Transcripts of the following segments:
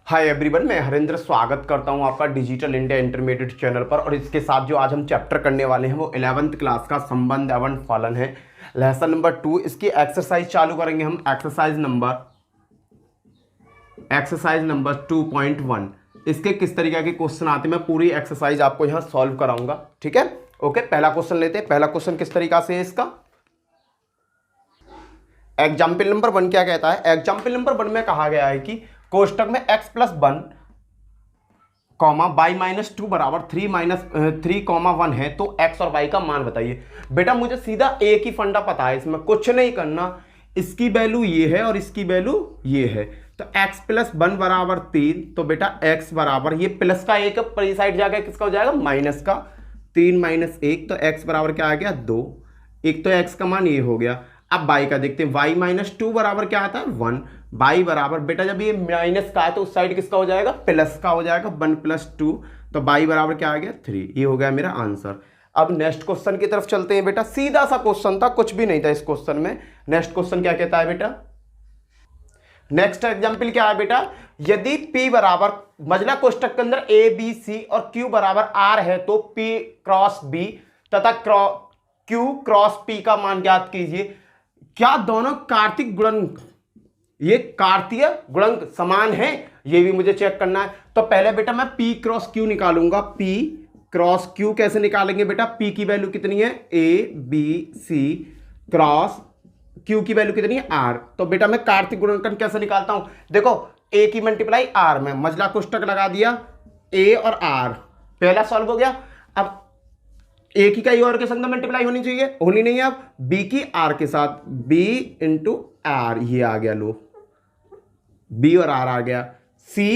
Hi everyone, मैं हरेंद्र स्वागत करता हूं आपका डिजिटल इंडिया इंटरमीडिएट चैनल पर। और इसके साथ जो आज हम चैप्टर करने वाले हैं वो 11th क्लास का संबंध एवं फलन है, लेसन नंबर 2। इसकी एक्सरसाइज चालू करेंगे हम। Exercise number 2.1। इसके किस तरीके के क्वेश्चन आते हैं मैं पूरी एक्सरसाइज आपको यहाँ सॉल्व कराऊंगा। ठीक है, ओके। पहला क्वेश्चन लेते हैं। पहला क्वेश्चन किस तरीका से है इसका। एग्जाम्पल नंबर 1 क्या कहता है। एग्जाम्पल नंबर 1 में कहा गया है कि कोष्टक में x+1 कॉमा y-2 बराबर 3-1 है, तो x और y का मान बताइए। बेटा मुझे सीधा एक ही फंडा पता है, इसमें कुछ नहीं करना। इसकी वैल्यू ये है और इसकी वैल्यू ये है, तो x+1 बराबर 3। तो बेटा x बराबर ये प्लस का एक पर साइड जाकर किसका हो जाएगा, माइनस का। 3 - 1 तो x बराबर क्या आ गया, 2। एक तो x का मान ये हो गया। अब y का देखते हैं। y-2 बराबर क्या आता है, 1। y बराबर बेटा जब ये माइनस का है तो उस साइड किसका हो जाएगा, प्लस का हो जाएगा। 1 + 2 तो y बराबर क्या आ गया, 3। ये हो गया मेरा आंसर। अब नेक्स्ट क्वेश्चन की तरफ चलते हैं बेटा। सीधा सा क्वेश्चन था, कुछ भी नहीं था इस क्वेश्चन में। नेक्स्ट क्वेश्चन क्या कहता है बेटा। नेक्स्ट एग्जाम्पल क्या है बेटा। यदि p बराबर मजला कोष्टक के अंदर a b c और q बराबर r है, तो p क्रॉस b तथा q क्रॉस p का मान ज्ञात कीजिए। क्या दोनों कार्तिक गुणक, ये कार्तीय गुणक समान है, ये भी मुझे चेक करना है। तो पहले बेटा मैं p क्रॉस q निकालूंगा। p क्रॉस q कैसे निकालेंगे बेटा। p की वैल्यू कितनी है, a b c cross q की वैल्यू कितनी है, r। तो बेटा मैं कार्तिक गुणनखंड कैसे निकालता हूं, देखो a की मल्टीप्लाई r में मजला कोष्टक लगा दिया, a और r पहला सॉल्व हो गया। अब ए की कई और के संग में मल्टीप्लाई होनी चाहिए, होनी नहीं है। अब बी की आर के साथ, b × r ये आ गया, लो b और r आ गया, c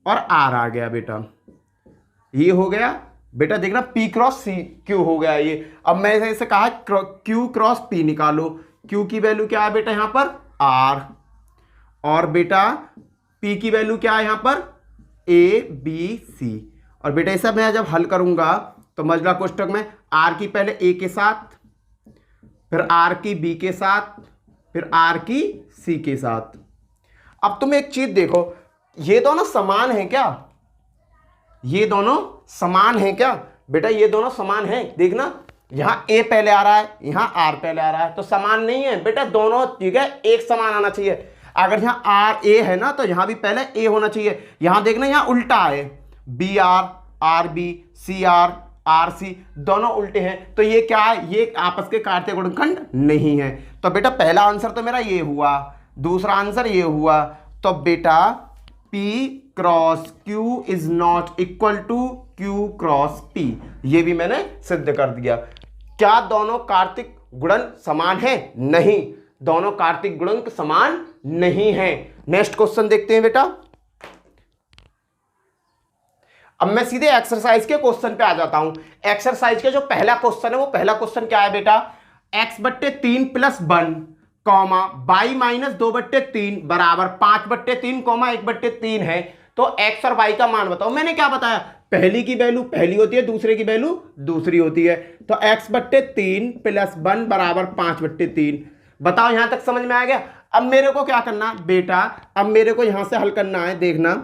और r आ गया बेटा, ये हो गया बेटा। देखना p क्रॉस c q हो गया ये। अब मैं इसे कहा q क्रॉस p निकालो। q की वैल्यू क्या है बेटा यहाँ पर, r। और बेटा p की वैल्यू क्या है यहाँ पर, a b c। और बेटा इसे मैं जब हल करूंगा तो मजला कोष्टक में r की पहले a के साथ, फिर r की b के साथ, फिर r की c के साथ। अब तुम एक चीज देखो, ये दोनों समान हैं क्या, ये दोनों समान हैं क्या बेटा, ये दोनों समान हैं। देखना यहां a पहले आ रहा है, यहां r पहले आ रहा है, तो समान नहीं है बेटा। दोनों ठीक है, एक समान आना चाहिए। अगर यहां r a है ना तो यहां भी पहले a होना चाहिए। यहां देखना यहां उल्टा है, b r r b c r R C दोनों उल्टे हैं, तो ये क्या है, ये आपस के कार्तीय गुणनखंड नहीं है। तो बेटा पहला आंसर तो मेरा ये हुआ, दूसरा आंसर ये हुआ। तो बेटा p cross q is not equal to q cross p, ये भी मैंने सिद्ध कर दिया। क्या दोनों कार्तिक गुणन समान है, नहीं, दोनों कार्तिक गुणक समान नहीं है। नेक्स्ट क्वेश्चन देखते हैं बेटा। अब मैं सीधे एक्सरसाइज के क्वेश्चन पे आ जाता हूं। एक्सरसाइज के जो पहला क्वेश्चन है वो पहला क्वेश्चन क्या है बेटा, x/3 + 1 कॉमा y-2/3 बराबर 5/3 कॉमा 1/3 है, तो x और y का मान बताओ। मैंने क्या बताया, पहली की वैल्यू पहली होती है, दूसरे की वैल्यू दूसरी होती है। तो x/3 + 1 बराबर 5/3। बताओ यहां तक समझ में आ गया। अब मेरे को क्या करना बेटा, अब मेरे को यहां से हल करना है। देखना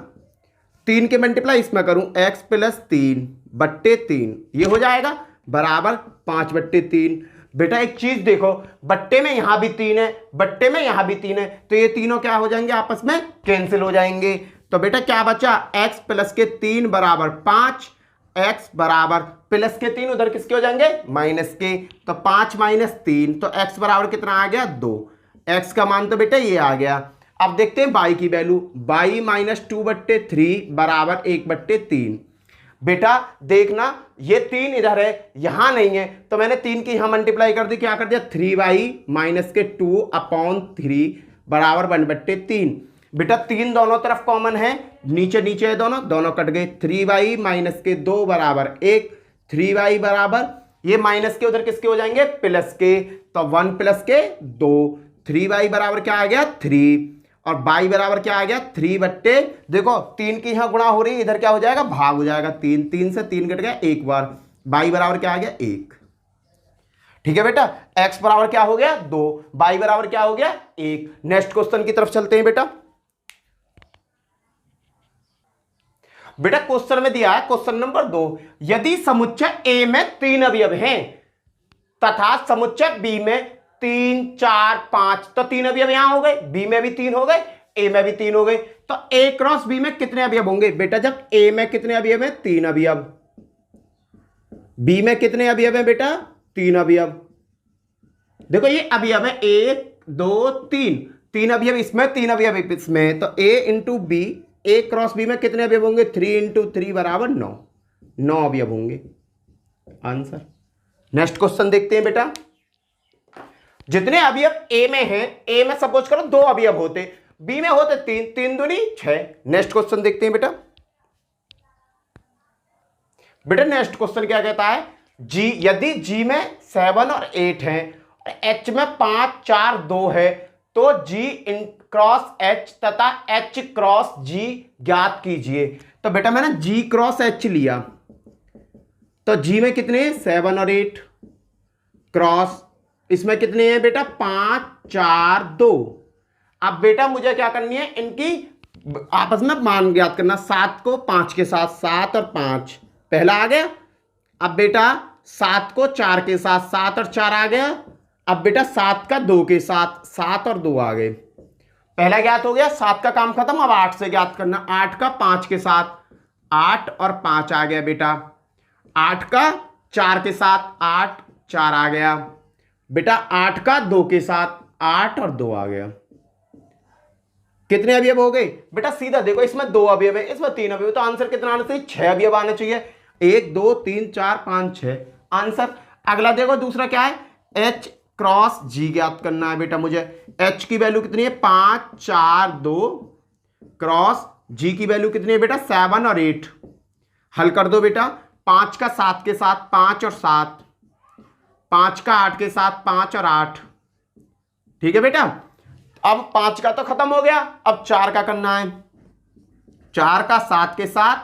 3 के मल्टीप्लाई इसमें करूं, x + 3/3 ये हो जाएगा बराबर 5/3। बेटा एक चीज देखो, बट्टे में यहां भी 3 है, बट्टे में यहां भी 3 है, तो ये तीनों क्या हो जाएंगे, आपस में कैंसिल हो जाएंगे। तो बेटा क्या बचा, x + 3 बराबर 5, x बराबर प्लस के 3 उधर किसके हो जाएंगे, माइनस के। तो 5 - 3 तो x बराबर कितना आ गया, 2। x का मान तो बेटा ये आ गया। अब देखते हैं y की वैल्यू, y-2/3 बराबर 1/3। बेटा देखना ये 3 इधर है, यहां नहीं है, तो मैंने 3 की यहां मल्टीप्लाई कर दी, क्या कर दिया, 3y - 2/3 बराबर 1/3। बेटा 3 दोनों तरफ कॉमन है, नीचे नीचे है, दोनों दोनों कट गए। 3y - 2 बराबर 1, 3y बराबर ये माइनस के उधर किसके हो जाएंगे, प्लस के, तो 1 + के 2, 3y बराबर क्या आ गया, 3। और y बराबर क्या आ गया, 3/, देखो 3 की यहां गुणा हो रही है, इधर क्या हो जाएगा, भाग हो जाएगा। 3 से 3 कट गया एक बार, y बराबर क्या आ गया, 1। ठीक है बेटा, x बराबर क्या हो गया, 2, y बराबर क्या हो गया, 1। नेक्स्ट क्वेश्चन की तरफ चलते हैं बेटा। बेटा क्वेश्चन में दिया है क्वेश्चन नंबर 2, यदि समुच्चय ए में 3 अवयव हैं तथा समुच्चय बी में 3 4 5, तो 3 अवयव यहां हो गए, बी में भी 3 हो गए, ए में भी 3 हो गए, तो ए क्रॉस बी में कितने अवयव होंगे बेटा? जब ए में कितने अवयव है? 3 अवयव, बी में कितने अवयव है बेटा? 3 अवयव। देखो ये अवयव है 1 2 3, 3 अवयव इसमें, 3 अवयव इसमें, तो ए इंटू बी, ए क्रॉस बी में कितने अवयव होंगे? 3 इंटू 3 बराबर 9, 9 अवयव होंगे। आंसर। नेक्स्ट क्वेश्चन देखते हैं बेटा, जितने अवयव ए में हैं, ए में सपोज करो 2 अवयव होते, बी में होते 3, 3 दूनी 6। नेक्स्ट क्वेश्चन देखते हैं बेटा। बेटा नेक्स्ट क्वेश्चन क्या कहता है? जी, यदि जी में 7 और 8 है, एच में 5 4 2 है, तो जी इन क्रॉस एच तथा एच क्रॉस जी ज्ञात कीजिए। तो बेटा मैंने जी क्रॉस एच लिया, तो जी में कितने? 7 और 8, क्रॉस इसमें कितने हैं बेटा? 5 4 2। अब बेटा मुझे क्या करनी है? इनकी आपस में मान ज्ञात करना। 7 को 5 के साथ, 7 और 5 पहला आ गया। अब बेटा 7 को 4 के साथ, 7 और 4 आ गया। अब बेटा 7 का 2 के साथ, 7 और 2 आ गए, पहला ज्ञात हो गया। 7 का काम खत्म, अब 8 से ज्ञात करना। 8 का 5 के साथ, 8 और 5 आ गया बेटा। 8 का 4 के साथ, 8 4 आ गया बेटा। 8 का 2 के साथ, 8 और 2 आ गया। कितने अवयव हो गए बेटा? सीधा देखो, इसमें 2 अवयव है, इसमें 3 अवयव, तो आंसर कितना आना चाहिए? 6 अवयव आने चाहिए। 1 2 3 4 5 6 आंसर। अगला देखो दूसरा क्या है? एच क्रॉस जी ज्ञात करना है बेटा मुझे। एच की वैल्यू कितनी है? 5 4 2, क्रॉस जी की वैल्यू कितनी है बेटा? 7 और 8। हल कर दो बेटा। 5 का 7 के साथ, 5 और 7, 5 का 8 के साथ, 5 और 8। ठीक है बेटा। अब 5 का तो खत्म हो गया, अब 4 का करना है। 4 का 7 के साथ,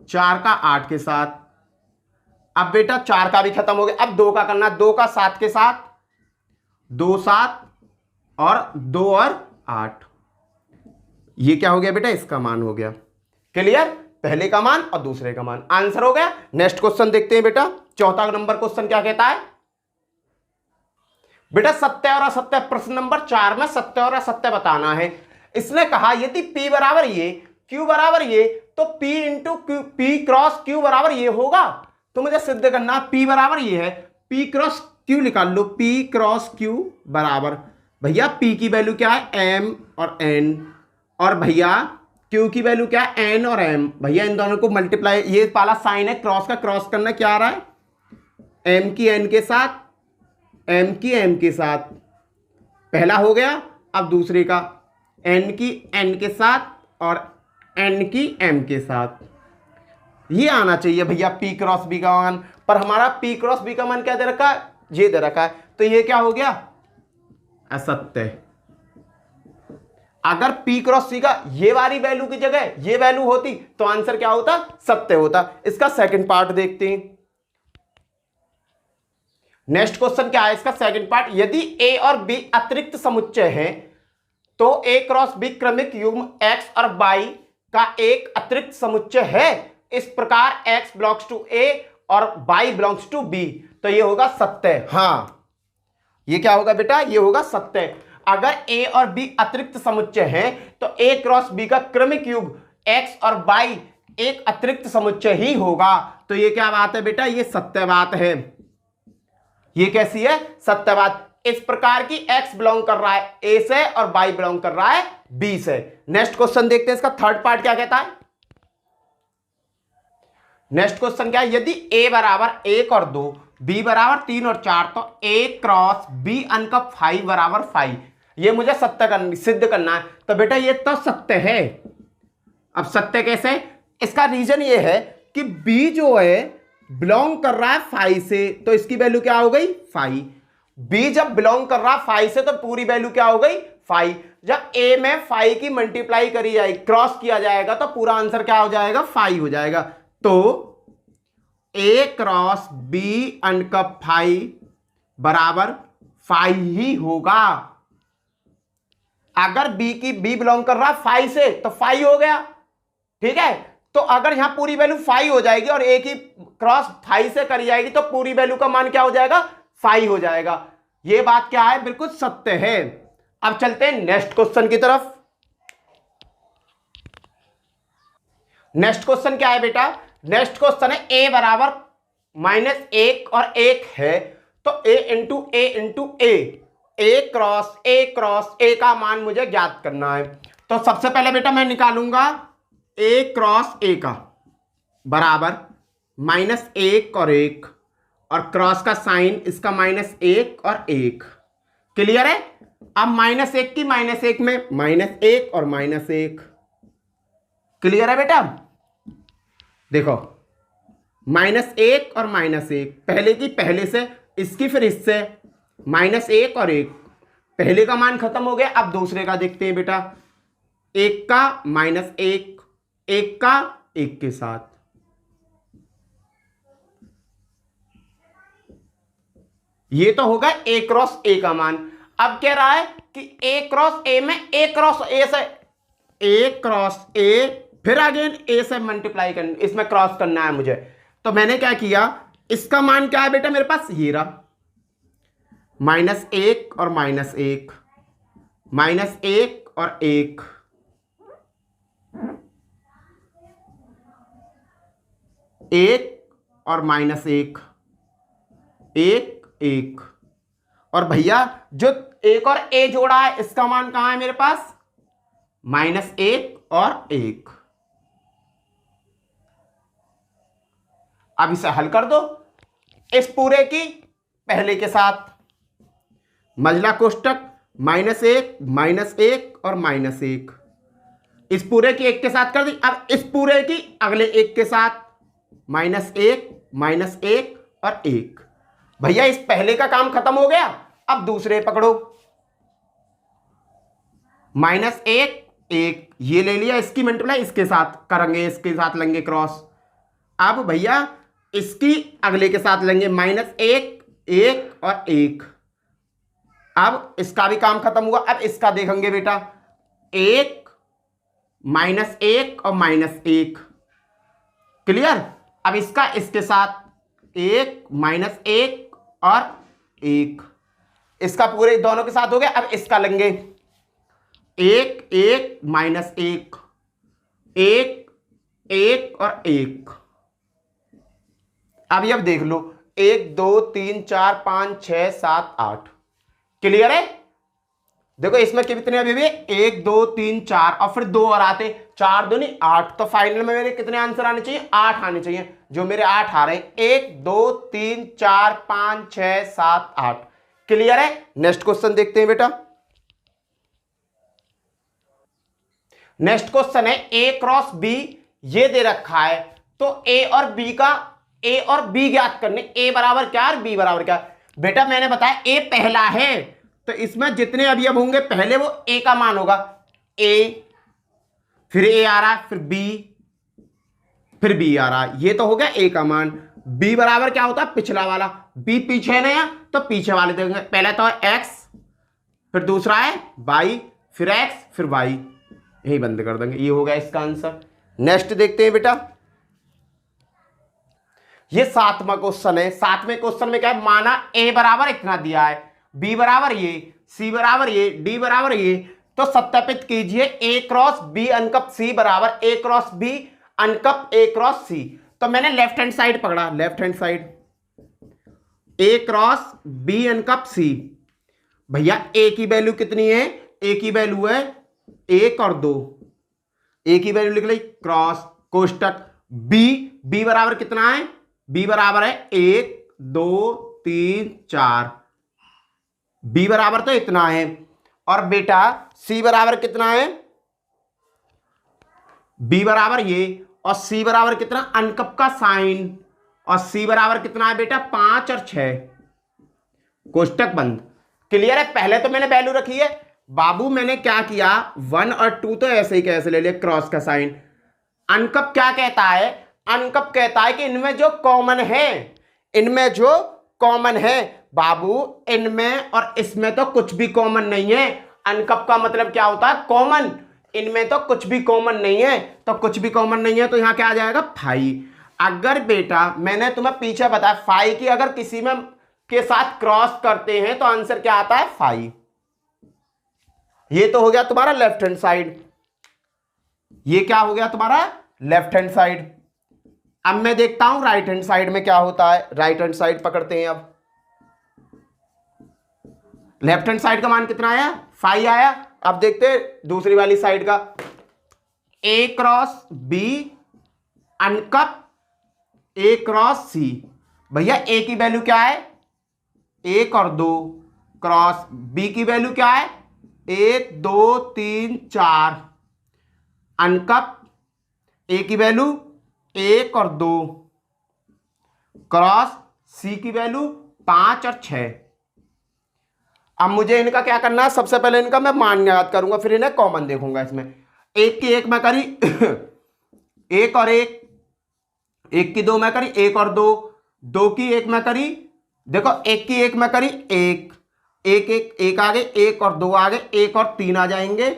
4 का 8 के साथ। अब बेटा 4 का भी खत्म हो गया, अब 2 का करना है। 2 का 7 के साथ, 2 7 और 2 और 8। ये क्या हो गया बेटा? इसका मान हो गया। क्लियर? पहले का मान और दूसरे का मान, आंसर हो गया। नेक्स्ट क्वेश्चन देखते हैं बेटा। चौथा नंबर क्वेश्चन क्या कहता है बेटा? सत्य और असत्य, प्रश्न नंबर 4 में सत्य और असत्य बताना है। इसने कहा यदि P बराबर ये, Q बराबर ये, तो P into P cross Q बराबर ये होगा। तो मुझे सिद्ध करना, P बराबर ये है, P क्रॉस Q निकाल लो। P क्रॉस Q बराबर, भैया P की वैल्यू क्या है? M और N, और भैया Q की वैल्यू क्या है? N और M। भैया इन दोनों को मल्टीप्लाई, ये वाला साइन है क्रॉस का, क्रॉस करना क्या आ रहा है? M की N के साथ, M की M के साथ, पहला हो गया। अब दूसरे का N की N के साथ और N की M के साथ। ये आना चाहिए भैया P क्रॉस B का मान, पर हमारा P क्रॉस B का मान क्या दे रखा है? ये दे रखा है, तो ये क्या हो गया? असत्य। अगर P क्रॉस C का ये वाली वैल्यू की जगह ये वैल्यू होती तो आंसर क्या होता? सत्य होता। इसका सेकंड पार्ट देखते हैं। नेक्स्ट क्वेश्चन क्या है इसका सेकंड पार्ट? यदि A और B अतिरिक्त समुच्चय है तो A क्रॉस B क्रमिक युग्म X और Y का एक अतिरिक्त समुच्चय है। इस प्रकार X बिलोंग्स टू A और Y बिलोंग्स टू B, तो ये होगा सत्य। हाँ, ये क्या होगा बेटा? ये होगा सत्य। अगर A और B अतिरिक्त समुच्चय है तो A क्रॉस B का क्रमिक युग्म X और Y एक अतिरिक्त समुच्चय ही होगा। तो ये क्या बात है बेटा? ये सत्य बात है। ये कैसी है? सत्य बात। इस प्रकार की X बिलोंग कर रहा है A से और Y बिलोंग कर रहा है B से। नेक्स्ट क्वेश्चन देखते हैं, इसका थर्ड पार्ट क्या कहता है। नेक्स्ट क्वेश्चन क्या है? यदि A बराबर 1 और 2, B बराबर 3 और 4, तो A क्रॉस B अंक 5 बराबर 5। ये मुझे सत्य सिद्ध करना है। तो बेटा ये तो सत्य है। अब सत्य कैसे? इसका रीजन ये है कि B जो है बिलोंग कर रहा है 5 से, तो इसकी वैल्यू क्या हो गई? 5। B जब बिलोंग कर रहा है 5 से तो पूरी वैल्यू क्या हो गई? 5। जब A में 5 की मल्टीप्लाई करी जाएगी, क्रॉस किया जाएगा, तो पूरा आंसर क्या हो जाएगा? 5 हो जाएगा। तो A क्रॉस B अंक 5 बराबर 5 ही होगा। अगर B बिलोंग कर रहा है 5 से तो 5 हो गया। ठीक है, तो अगर यहां पूरी वैल्यू 5 हो जाएगी और एक ही क्रॉस 5 से करी जाएगी तो पूरी वैल्यू का मान क्या हो जाएगा, 5 हो जाएगा। ये बात क्या है, बिल्कुल सत्य है। अब चलते हैं नेक्स्ट क्वेश्चन की तरफ। नेक्स्ट क्वेश्चन क्या है बेटा, नेक्स्ट क्वेश्चन है a बराबर -1 और 1 है, तो a इंटू ए क्रॉस ए का मान मुझे ज्ञात करना है। तो सबसे पहले बेटा मैं निकालूंगा a क्रॉस ए का बराबर -1 और 1, और क्रॉस का साइन इसका -1 और 1। क्लियर है। अब -1 की -1 में -1 और -1। क्लियर है बेटा। देखो -1 और -1, पहले की पहले से, इसकी फिर इससे, -1 और 1, पहले का मान खत्म हो गया। अब दूसरे का देखते हैं बेटा, 1 का -1, 1 का 1 के साथ, ये तो होगा a क्रॉस ए का मान। अब कह रहा है कि a क्रॉस ए में a क्रॉस ए से, a क्रॉस ए, फिर अगेन a से मल्टीप्लाई करना, इसमें क्रॉस करना है मुझे। तो मैंने क्या किया, इसका मान क्या है बेटा मेरे पास, ये रहा, -1 और -1, -1 और 1, 1 और -1, 1 1। और भैया जो 1 और a जोड़ा है इसका मान कहां है मेरे पास, -1 और 1। अब इसे हल कर दो इस पूरे की पहले के साथ, मजला कोष्टक -1 -1 और -1, इस पूरे की 1 के साथ कर दी। अब इस पूरे की अगले 1 के साथ, -1 -1 और 1। भैया इस पहले का काम खत्म हो गया। अब दूसरे पकड़ो, -1 1, ये ले लिया, इसकी मल्टीप्लाई इसके साथ करेंगे, इसके साथ लेंगे क्रॉस। अब भैया इसकी अगले के साथ लेंगे, -1 1 और 1। अब इसका भी काम खत्म हुआ। अब इसका देखेंगे बेटा, 1 -1 और -1। क्लियर। अब इसका इसके साथ 1 -1 और 1, इसका पूरे दोनों के साथ हो गया। अब इसका लेंगे 1 1 -1, 1 1 और 1। अब देख लो, 1 2 3 4 5 6 7 8। क्लियर है। देखो इसमें कितने अभी भी, 1 2 3 4 और फिर 2 और आते, 4 2 नहीं 8। तो फाइनल में मेरे कितने आंसर आने चाहिए, 8 आने चाहिए, जो मेरे 8 आ रहे हैं। 1 2 3 4 5 6 7 8। क्लियर है। नेक्स्ट क्वेश्चन देखते हैं बेटा। नेक्स्ट क्वेश्चन है a क्रॉस b, ये दे रखा है, तो a और b ज्ञात करने। a बराबर क्या और b बराबर क्या। बेटा मैंने बताया a पहला है, तो इसमें जितने अवयव होंगे पहले वो a का मान होगा, a, फिर a आ रहा, फिर b, फिर b आ रहा, ये तो हो गया a का मान। b बराबर क्या होता है, पिछला वाला, b पीछे है ना, तो पीछे वाले देखेंगे। पहले तो है x, फिर दूसरा है y, फिर x, फिर y, यही बंद कर देंगे। ये हो गया इसका आंसर। नेक्स्ट देखते हैं बेटा, ये 7वां क्वेश्चन है। 7वें क्वेश्चन में क्या है, माना a बराबर इतना दिया है, b बराबर ये, c बराबर ये, d बराबर ये, तो सत्यापित कीजिए a क्रॉस b अनकप c बराबर a cross b अनकप a cross c। तो मैंने लेफ्ट हैंड साइड पकड़ा, left hand side, a cross b अनकप c। भैया a की वैल्यू कितनी है, a की वैल्यू है 1 और 2, a की वैल्यू लिख ली, क्रॉस कोष्टक b बराबर कितना है, b बराबर है 1 2 3 4, b बराबर तो इतना है। और बेटा c बराबर कितना है, b बराबर ये, और c बराबर कितना, अनकप का साइन, और c बराबर कितना है बेटा 5 और 6, कोष्टक बंद। क्लियर है। पहले तो मैंने वैल्यू रखी है बाबू, मैंने क्या किया, 1 और 2 तो ऐसे ही कैसे ले लिया, क्रॉस का साइन। अनकप क्या कहता है, अनकप कहता है कि इनमें जो कॉमन है, इनमें जो कॉमन है बाबू, इनमें और इसमें तो कुछ भी कॉमन नहीं है। अनकप का मतलब क्या होता है, कॉमन। इनमें तो कुछ भी कॉमन नहीं है, तो कुछ भी कॉमन नहीं है तो यहां क्या आ जाएगा 5। अगर बेटा मैंने तुम्हें पीछे बताया 5 की अगर किसी में के साथ क्रॉस करते हैं तो आंसर क्या आता है 5। ये तो हो गया तुम्हारा लेफ्ट हैंड साइड, ये क्या हो गया तुम्हारा लेफ्ट हैंड साइड। अब मैं देखता हूं राइट हैंड साइड में क्या होता है। राइट हैंड साइड पकड़ते हैं। अब लेफ्ट हैंड साइड का मान कितना आया 5 आया। अब देखते हैं दूसरी वाली साइड का। ए क्रॉस बी अनकप ए क्रॉस सी। भैया ए की वैल्यू क्या है 1 और 2 क्रॉस बी की वैल्यू क्या है 1 2 3 4 अनकप ए की वैल्यू 1 और 2 क्रॉस सी की वैल्यू 5 और 6। अब मुझे इनका क्या करना है, सबसे पहले इनका मैं मान याद करूंगा, फिर इन्हें कॉमन देखूंगा। इसमें 1 की 1 मैं करी 1 और 1, 1 की 2 मैं करी 1 और 2, 2 की 1 मैं करी, देखो 1 की 1 मैं करी 1, 1 1 1 आ गए, 1 और 2 आ गए, 1 और 3 आ जाएंगे,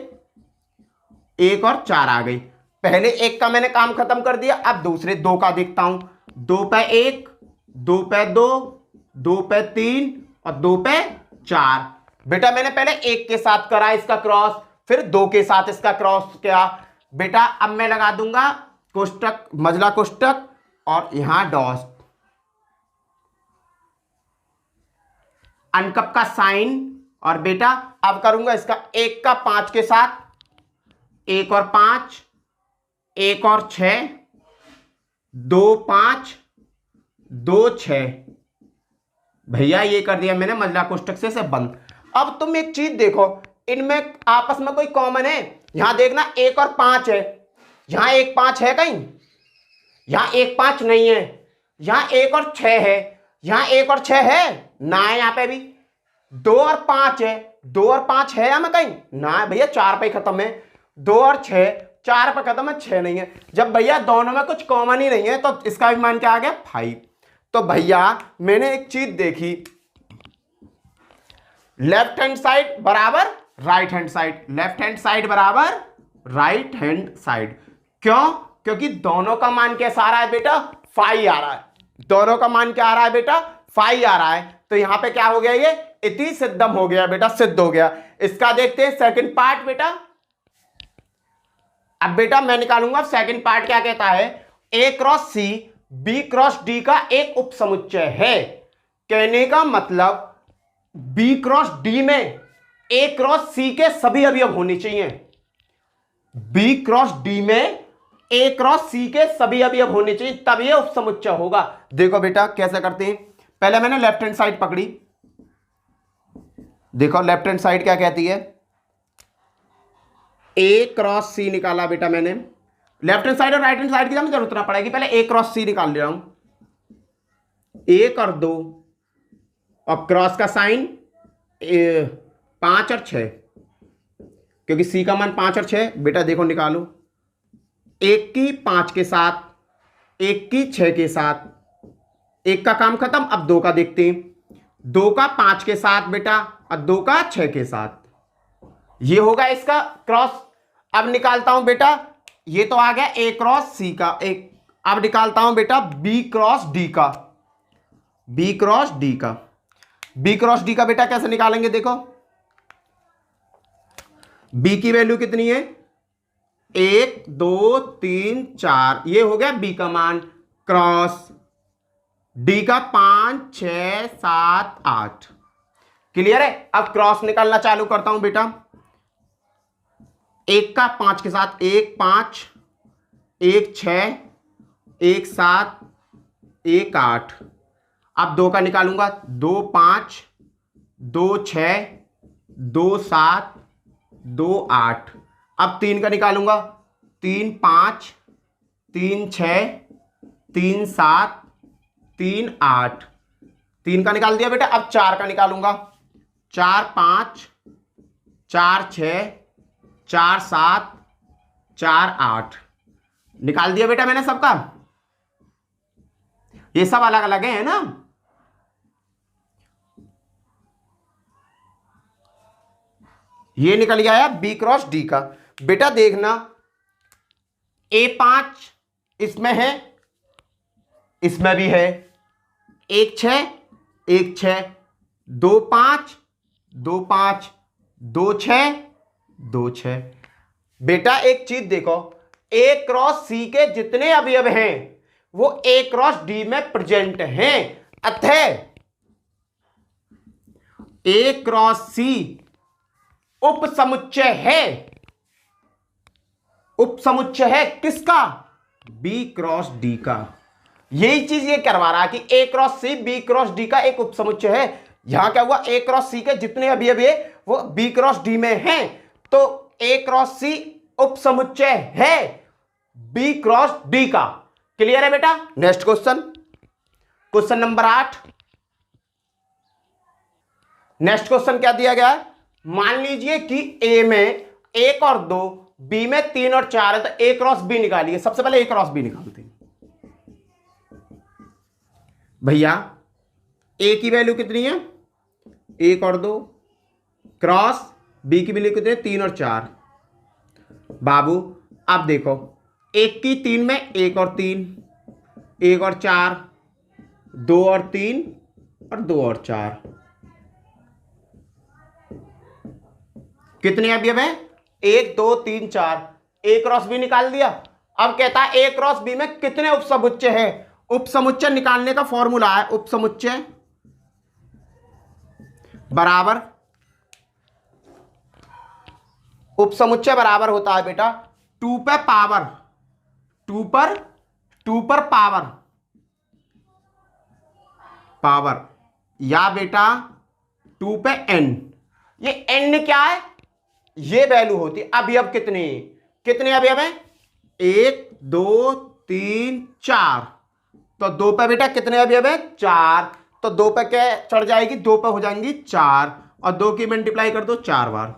1 और 4 आ गई। पहले 1 का मैंने काम खत्म कर दिया। अब दूसरे 2 का देखता हूं। 2 पे 1, 2 पे 2, 2 पे 3 और 2 पे 4। बेटा मैंने पहले 1 के साथ करा इसका क्रॉस, फिर 2 के साथ इसका क्रॉस किया। बेटा अब मैं लगा दूंगा कोष्टक, मजला कोष्टक और यहां डॉट, अनकप का साइन। और बेटा अब करूंगा इसका 1 का 5 के साथ, 1 और 5, 1 और 6, 2 5 2 6। भैया ये कर दिया मैंने मजला कोष्टक से बंद। अब तुम एक चीज देखो, इनमें आपस में कोई कॉमन है? यहां देखना 1 और 5 है, यहां 1 5 है कहीं? यहां 1 5 नहीं है। यहां 1 और 6 है, यहां 1 और 6 है ना है। यहां पे भी 2 और 5 है, 2 और 5 है हमें कहीं ना है। भैया 4 पे खत्म है, 2 और 6 4 पे खत्म है, 6 नहीं है। जब भैया दोनों में कुछ कॉमन ही नहीं है तो इसका भी मान क्या आ गया 5। तो भैया मैंने एक चीज देखी, लेफ्ट हैंड साइड बराबर right hand side, left hand side बराबर राइट हैंड साइड। क्यों? क्योंकि दोनों का मान कैसा आ रहा है बेटा 5 आ रहा है। दोनों का मान क्या आ रहा है बेटा 5 आ रहा है। तो यहां पे क्या हो गया, ये इति सिद्धम हो गया बेटा, सिद्ध हो गया। इसका देखते हैं सेकंड पार्ट बेटा। अब बेटा मैं निकालूंगा सेकंड पार्ट क्या कहता है, A cross C B cross D का एक उपसमुच्चय है। कहने का मतलब बी क्रॉस डी में ए क्रॉस सी के सभी अवयव होने चाहिए। बी क्रॉस डी में ए क्रॉस सी के सभी अवयव होने चाहिए, तब ये उपसमुच्चय होगा। देखो बेटा कैसे करते हैं। पहले मैंने लेफ्ट हैंड साइड पकड़ी, देखो लेफ्ट हैंड साइड क्या कहती है, ए क्रॉस सी निकाला बेटा मैंने। लेफ्ट हैंड साइड और राइट हैंड साइड की जरूरत ना पड़ेगी, पहले ए क्रॉस सी निकाल ले रहा हूं। 1 और 2 और क्रॉस का साइन 5 और 6, क्योंकि सी का मान 5 और 6। बेटा देखो निकालो, 1 की 5 के साथ, 1 की 6 के साथ, 1 का काम खत्म। अब 2 का देखते हैं, 2 का 5 के साथ बेटा और 2 का 6 के साथ। ये होगा इसका क्रॉस। अब निकालता हूं बेटा, ये तो आ गया ए क्रॉस सी का एक। अब निकालता हूं बेटा बी क्रॉस डी का, बी क्रॉस डी का। बी क्रॉस डी का बेटा कैसे निकालेंगे, देखो बी की वैल्यू कितनी है 1 2 3 4, ये हो गया बी का मान। क्रॉस डी का 5 6 7 8। क्लियर है? अब क्रॉस निकालना चालू करता हूं बेटा। 1 का 5 के साथ, 1 5 1 6 1 7 1 8। अब 2 का निकालूंगा, 2 5 2 6 2 7 2 8। अब 3 का निकालूंगा, 3 5 3 6 3 7 3 8। 3 का निकाल दिया बेटा। अब 4 का निकालूंगा, 4 5 4 6 4 7 4 8। निकाल दिया बेटा मैंने सबका। ये सब अलग अलग है ना। ये निकल गया बी क्रॉस डी का। बेटा देखना A5 इसमें है, इसमें भी है, 1 6 1 6, 2 5 2 5, 2 6 2 6। बेटा एक चीज देखो, A क्रॉस C के जितने अवयव हैं वो A क्रॉस D में प्रेजेंट हैं, अतः A क्रॉस C उपसमुच्चय है, उपसमुच्चय है किसका? B क्रॉस D का। यही चीज ये करवा रहा है कि A cross C B cross D का एक उपसमुच्चय है। यहां क्या हुआ, A क्रॉस C के जितने अवयव है वो B क्रॉस D में हैं, तो A क्रॉस C उपसमुच्चय है B क्रॉस D का। क्लियर है बेटा? Next question, question number 8। Next question क्या दिया गया है? मान लीजिए कि A में 1 और 2, B में 3 और 4 है, तो A क्रॉस B निकालिए। सबसे पहले A क्रॉस B निकालते हैं भैया। A की वैल्यू कितनी है? 1 और 2 क्रॉस B की वैल्यू कितनी है? 3 और 4। बाबू अब देखो, 1 की 3 में 1 और 3, 1 और 4, 2 और 3 और 2 और 4। कितने अवयव हैं? 1 2 3 4। A क्रॉस B निकाल दिया। अब कहता है A क्रॉस B में कितने उपसमुच्चय हैं? उपसमुच्चय निकालने का फॉर्मूला है, उपसमुच्चय बराबर, उपसमुच्चय बराबर होता है बेटा 2 पे पावर, 2 पर पावर या बेटा 2 पे n। ये n क्या है? ये वैल्यू होती है अवयव कितने, कितने अवयव हैं? 1 2 3 4। तो 2 पे बेटा कितने अवयव हैं? 4। तो 2 पे क्या चढ़ जाएगी? 2 पे हो जाएंगी 4, और 2 की मल्टीप्लाई कर दो 4 बार।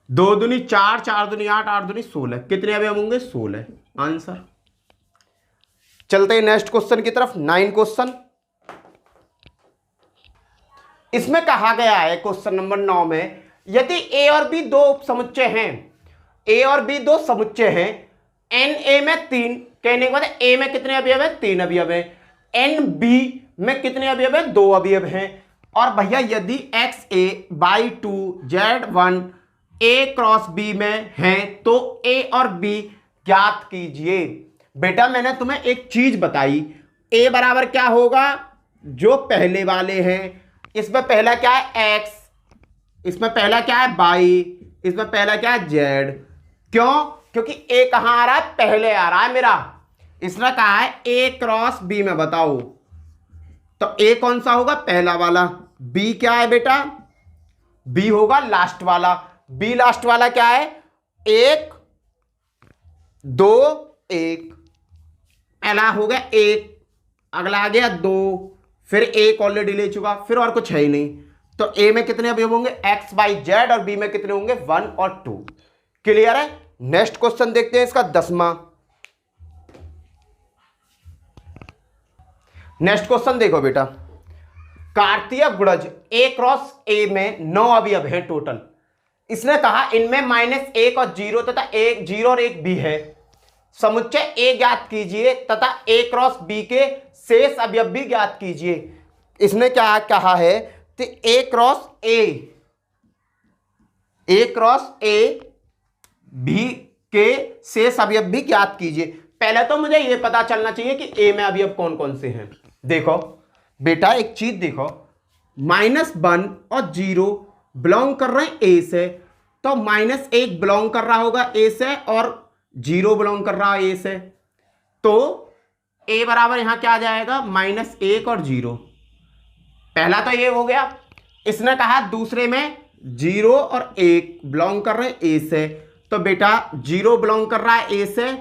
2 दूनी 4, 4 दूनी 8, 8 दूनी 16। कितने अवयव होंगे? 16 आंसर। चलते हैं नेक्स्ट क्वेश्चन की तरफ, 9 क्वेश्चन। इसमें कहा गया है क्वेश्चन नंबर 9 में, यदि A और B दो उपसमुच्चय हैं, A और B दो समुच्चय हैं, NA में 3, कहने के बाद A में कितने अवयव है? 3 अवयव है। NB में कितने अवयव है? 2 अवयव हैं। और भैया यदि XA by 2 Z1 A cross B में है तो A और B ज्ञात कीजिए। बेटा मैंने तुम्हें एक चीज बताई, A बराबर क्या होगा? जो पहले वाले हैं, इसमें पहला क्या है? X, इसमें पहला क्या है? बाई, इसमें पहला क्या है? Z। क्यों? क्योंकि A कहां आ रहा है? पहले आ रहा है मेरा। इसने कहा है A क्रॉस B में बताओ, तो A कौन सा होगा? पहला वाला। B क्या है बेटा? B होगा लास्ट वाला। B लास्ट वाला क्या है? 1 2 1। पहला हो गया 1, अगला आ गया 2, फिर 1 ऑलरेडी ले चुका, फिर और कुछ है ही नहीं। तो A में कितने अवयव होंगे? X बाई Z, और B में कितने होंगे? 1 और 2। क्लियर है? नेक्स्ट क्वेश्चन देखते हैं इसका 10वां। नेक्स्ट क्वेश्चन देखो बेटा, कार्तीय गुणज A क्रॉस A में 9 अवयव हैं टोटल। इसने कहा इनमें -1 और 0 तथा 1 0 और 1 B है। समुच्चय A ज्ञात कीजिए तथा A क्रॉस B के शेष अवयव भी ज्ञात कीजिए। इसने क्या कहा है कि A क्रॉस A भी के शेष अवयव भी ज्ञात कीजिए। पहले तो मुझे यह पता चलना चाहिए कि A में अवयव कौन कौन से हैं। देखो बेटा एक चीज देखो, -1 और 0 बिलोंग कर रहे हैं A से, तो -1 बिलोंग कर रहा होगा A से और 0 बिलोंग कर रहा है A से, तो A बराबर यहां क्या आ जाएगा? -1 और 0। पहला तो ये हो गया। इसने कहा दूसरे में 0 और 1 बिलोंग कर रहे हैं A से, तो बेटा 0 बिलोंग कर रहा है A से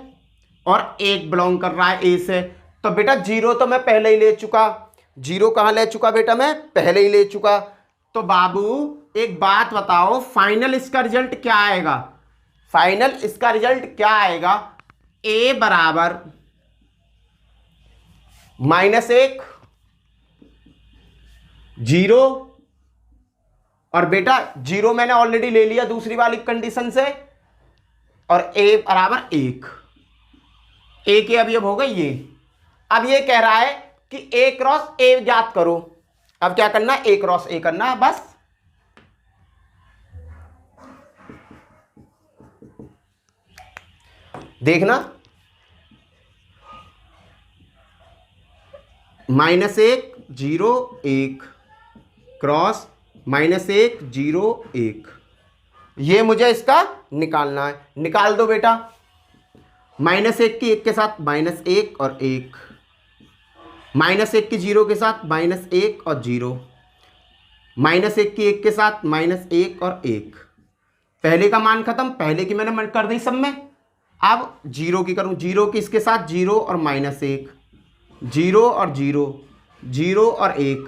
और 1 बिलोंग कर रहा है A से। तो बेटा 0 तो मैं पहले ही ले चुका। 0 कहां ले चुका बेटा? मैं पहले ही ले चुका। तो बाबू एक बात बताओ, फाइनल इसका रिजल्ट क्या आएगा? फाइनल इसका रिजल्ट क्या आएगा? A बराबर -1 0 और बेटा 0 मैंने ऑलरेडी ले लिया दूसरी वाली कंडीशन से, और a बराबर 1, a के अवयव हो गए ये। अब ये कह रहा है कि a क्रॉस a ज्ञात करो। अब क्या करना है, a क्रॉस a करना है बस। देखना -1 0 1 क्रॉस -1 0 1, ये मुझे इसका निकालना है। निकाल दो बेटा। -1 की 1 के साथ -1 और 1, -1 की 0 के साथ -1 और 0, -1 की 1 के साथ -1 और 1। पहले का मान खत्म, पहले की मैंने कर दी सब में। अब 0 की करूं, 0 की इसके साथ 0 और -1, 0 और 0, 0 और 1,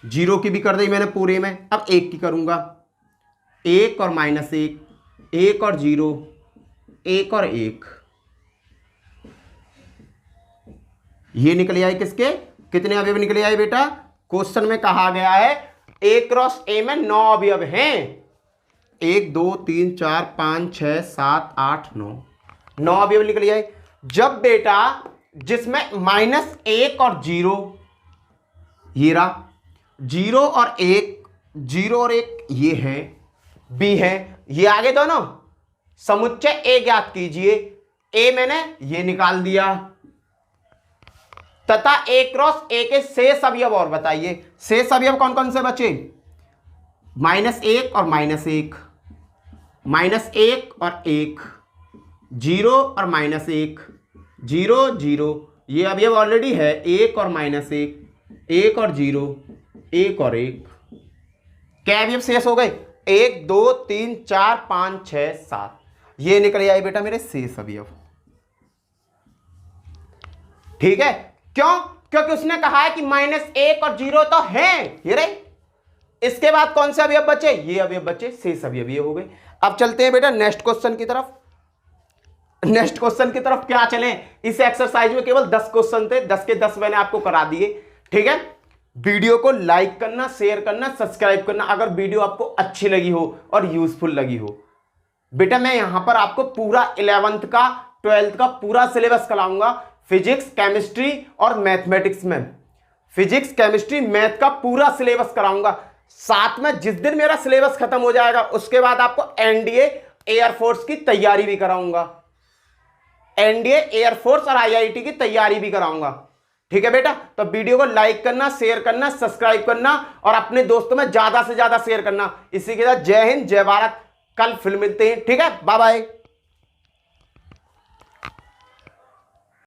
0 की भी कर दी मैंने पूरे में। अब 1 की करूंगा, 1 और -1, 1 और 0, 1 और 1। ये निकले आए किसके, कितने अवयव निकले आए बेटा? क्वेश्चन में कहा गया है a क्रॉस a में 9 अवयव हैं। 1 2 3 4 5 6 7 8 9 अवयव निकले आए। जब बेटा जिसमें -1 और 0, ये रहा 0 और 1, 0 और 1 ये है, b है, ये आगे दोनों समुच्चय a ज्ञात कीजिए। a मैंने ये निकाल दिया, तथा a क्रॉस a के शेष अवयव और बताइए। शेष अवयव कौन कौन से बचे? -1 और -1, -1 और 1, 0 और -1, 0 0, ये अवयव ऑलरेडी है। 1 और -1, 1 और 0, 1 और 1। क्या अवयव शेष हो गए? 1 2 3 4 5 6 7, ये निकल आए बेटा मेरे शेष अवयव। ठीक है, क्यों? क्योंकि उसने कहा है कि -1 और 0 तो हैं, ये रहे। इसके बाद कौन से अवयव बचे? ये अवयव बचे, शेष अवयव ये हो गए। अब चलते हैं बेटा नेक्स्ट क्वेश्चन की तरफ। नेक्स्ट क्वेश्चन की तरफ क्या चलें? इस एक्सरसाइज में केवल 10 क्वेश्चन थे, 10 के 10 मैंने आपको करा दिए। ठीक है, वीडियो को लाइक करना, शेयर करना, सब्सक्राइब करना अगर वीडियो आपको अच्छी लगी हो और यूजफुल लगी हो। बेटा मैं यहां पर आपको पूरा 11th का 12th का पूरा सिलेबस कराऊंगा, फिजिक्स, केमिस्ट्री और मैथमेटिक्स में। फिजिक्स, केमिस्ट्री, मैथ का पूरा सिलेबस कराऊंगा। साथ में जिस दिन मेरा सिलेबस खत्म हो जाएगा उसके बाद आपको एनडीए एयरफोर्स की तैयारी भी कराऊंगा। एनडीए एयरफोर्स और आईआईटी की तैयारी भी कराऊंगा। ठीक है बेटा, तो वीडियो को लाइक करना, शेयर करना, सब्सक्राइब करना और अपने दोस्तों में ज्यादा से ज्यादा शेयर करना। इसी के साथ जय हिंद, जय भारत। कल फिर मिलते हैं। ठीक है, बाय बाय।